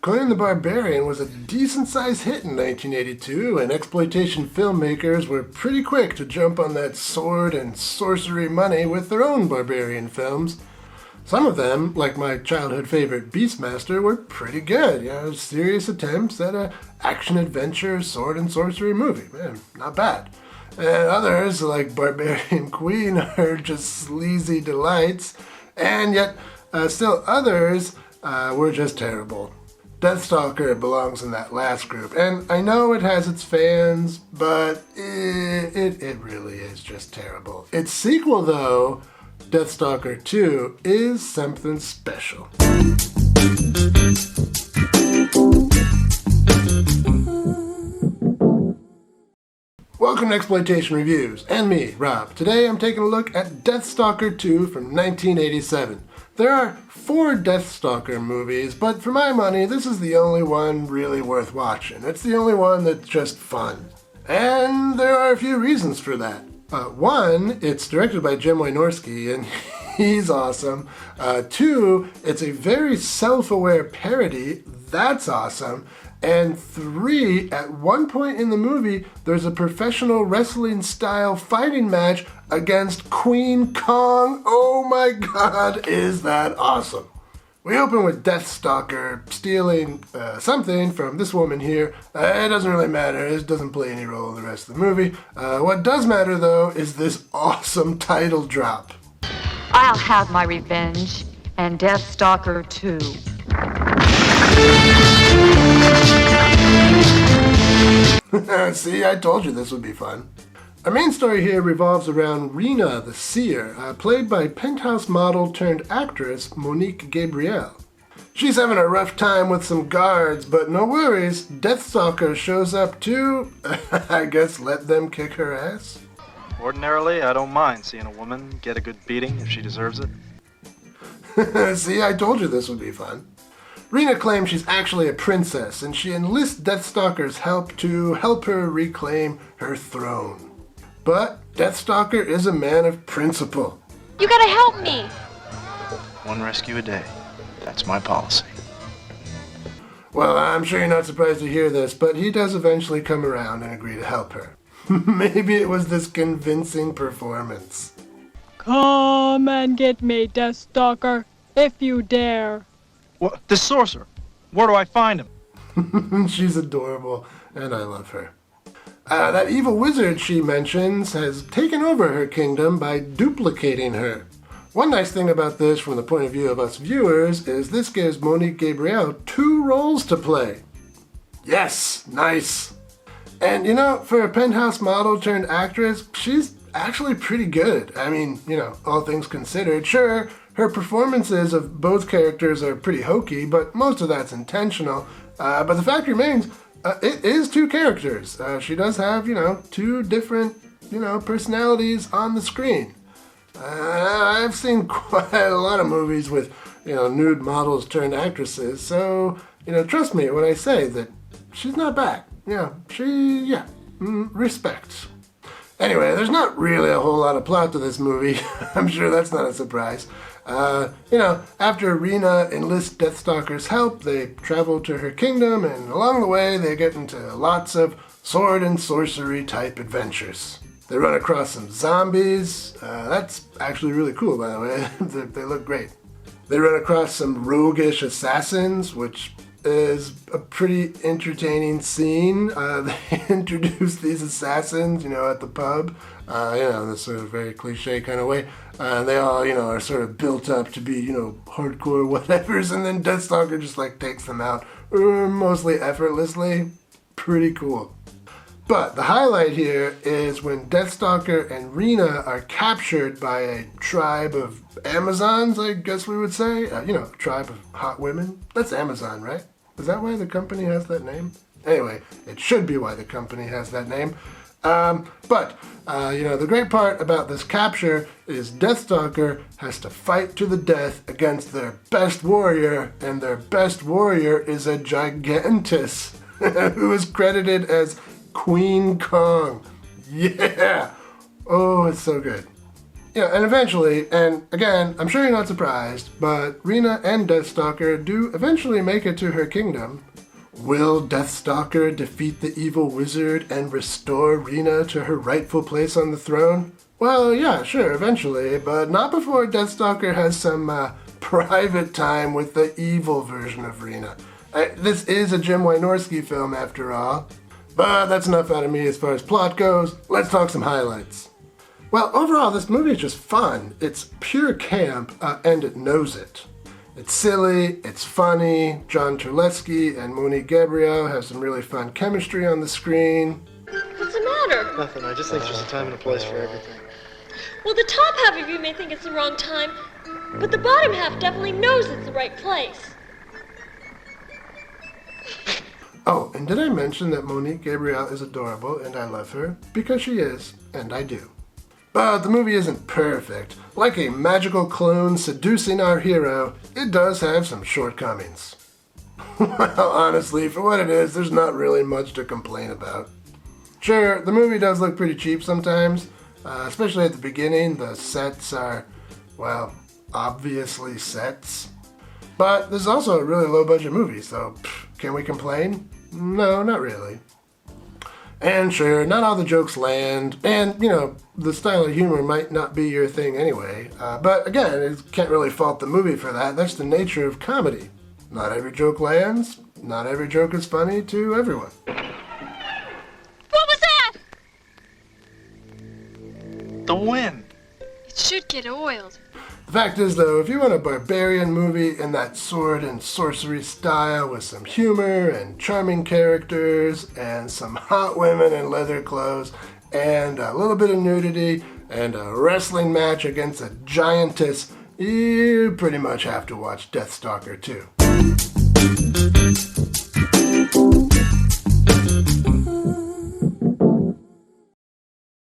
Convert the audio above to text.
Conan the Barbarian was a decent-sized hit in 1982, and exploitation filmmakers were pretty quick to jump on that sword and sorcery money with their own barbarian films. Some of them, like my childhood favorite Beastmaster, were pretty good. Serious attempts at an action-adventure sword and sorcery movie. Man, not bad. And others, like Barbarian Queen, are just sleazy delights. And yet, still others were just terrible. Deathstalker belongs in that last group, and I know it has its fans, but it really is just terrible. Its sequel, though, Deathstalker 2, is something special. Welcome to Exploitation Reviews, and me, Rob. Today I'm taking a look at Deathstalker 2 from 1987. There are 4 Deathstalker movies, but for my money, this is the only one really worth watching. It's the only one that's just fun. And there are a few reasons for that. One, it's directed by Jim Wynorski, and he's awesome. 2, it's a very self-aware parody. That's awesome. And 3, at one point in the movie, there's a professional wrestling-style fighting match against Queen Kong. Oh my god, is that awesome. We open with Deathstalker stealing something from this woman here. It doesn't really matter. It doesn't play any role in the rest of the movie. What does matter, though, is this awesome title drop. I'll have my revenge, and Deathstalker 2. See, I told you this would be fun. Our main story here revolves around Rena the Seer, played by penthouse model turned actress Monique Gabrielle. She's having a rough time with some guards, but no worries, Deathstalker shows up to, I guess, let them kick her ass. Ordinarily, I don't mind seeing a woman get a good beating if she deserves it. See, I told you this would be fun. Rena claims she's actually a princess, and she enlists Deathstalker's help to help her reclaim her throne. But Deathstalker is a man of principle. You gotta help me! One rescue a day. That's my policy. Well, I'm sure you're not surprised to hear this, but he does eventually come around and agree to help her. Maybe it was this convincing performance. Come and get me, Deathstalker, if you dare. What? This sorcerer? Where do I find him? She's adorable, and I love her. That evil wizard she mentions has taken over her kingdom by duplicating her. One nice thing about this from the point of view of us viewers is this gives Monique Gabrielle 2 roles to play. Yes, nice. And for a penthouse model turned actress, she's actually pretty good. I mean, all things considered. Sure, her performances of both characters are pretty hokey, but most of that's intentional. But the fact remains, it is 2 characters. She does have, 2 different, personalities on the screen. I've seen quite a lot of movies with, nude models turned actresses, so, trust me when I say that she's not bad. Respect. Anyway, there's not really a whole lot of plot to this movie. I'm sure that's not a surprise. After Rena enlists Deathstalker's help, they travel to her kingdom, and along the way, they get into lots of sword and sorcery type adventures. They run across some zombies. That's actually really cool, by the way. They look great. They run across some roguish assassins, which is a pretty entertaining scene. They introduce these assassins, at the pub, in this sort of very cliche kind of way. They all, are sort of built up to be, hardcore whatevers, and then Deathstalker just, takes them out, mostly effortlessly. Pretty cool. But the highlight here is when Deathstalker and Rena are captured by a tribe of Amazons, I guess we would say. A tribe of hot women. That's Amazon, right? Is that why the company has that name? Anyway, it should be why the company has that name. But the great part about this capture is Deathstalker has to fight to the death against their best warrior, and their best warrior is a gigantus who is credited as Queen Kong. Yeah! Oh, it's so good. And eventually, and again, I'm sure you're not surprised, but Rena and Deathstalker do eventually make it to her kingdom. Will Deathstalker defeat the evil wizard and restore Rena to her rightful place on the throne? Well, yeah, sure, eventually, but not before Deathstalker has some private time with the evil version of Rena. This is a Jim Wynorski film, after all. But that's enough out of me as far as plot goes. Let's talk some highlights. Well, overall, this movie is just fun. It's pure camp, and it knows it. It's silly, it's funny. John Turleski and Monique Gabriel have some really fun chemistry on the screen. What's the matter? Nothing. I just think there's a time and a place for everything. Well, the top half of you may think it's the wrong time, but the bottom half definitely knows it's the right place. Oh, and did I mention that Monique Gabriel is adorable and I love her? Because she is, and I do. But the movie isn't perfect. Like a magical clone seducing our hero, it does have some shortcomings. Well, honestly, for what it is, there's not really much to complain about. Sure, the movie does look pretty cheap sometimes, especially at the beginning. The sets are, well, obviously sets. But this is also a really low-budget movie, so can we complain? No, not really. And sure, not all the jokes land, and, the style of humor might not be your thing anyway. But again, it can't really fault the movie for that. That's the nature of comedy. Not every joke lands, not every joke is funny to everyone. What was that? The wind. It should get oiled. The fact is, though, if you want a barbarian movie in that sword and sorcery style with some humor and charming characters and some hot women in leather clothes and a little bit of nudity and a wrestling match against a giantess, you pretty much have to watch Deathstalker 2.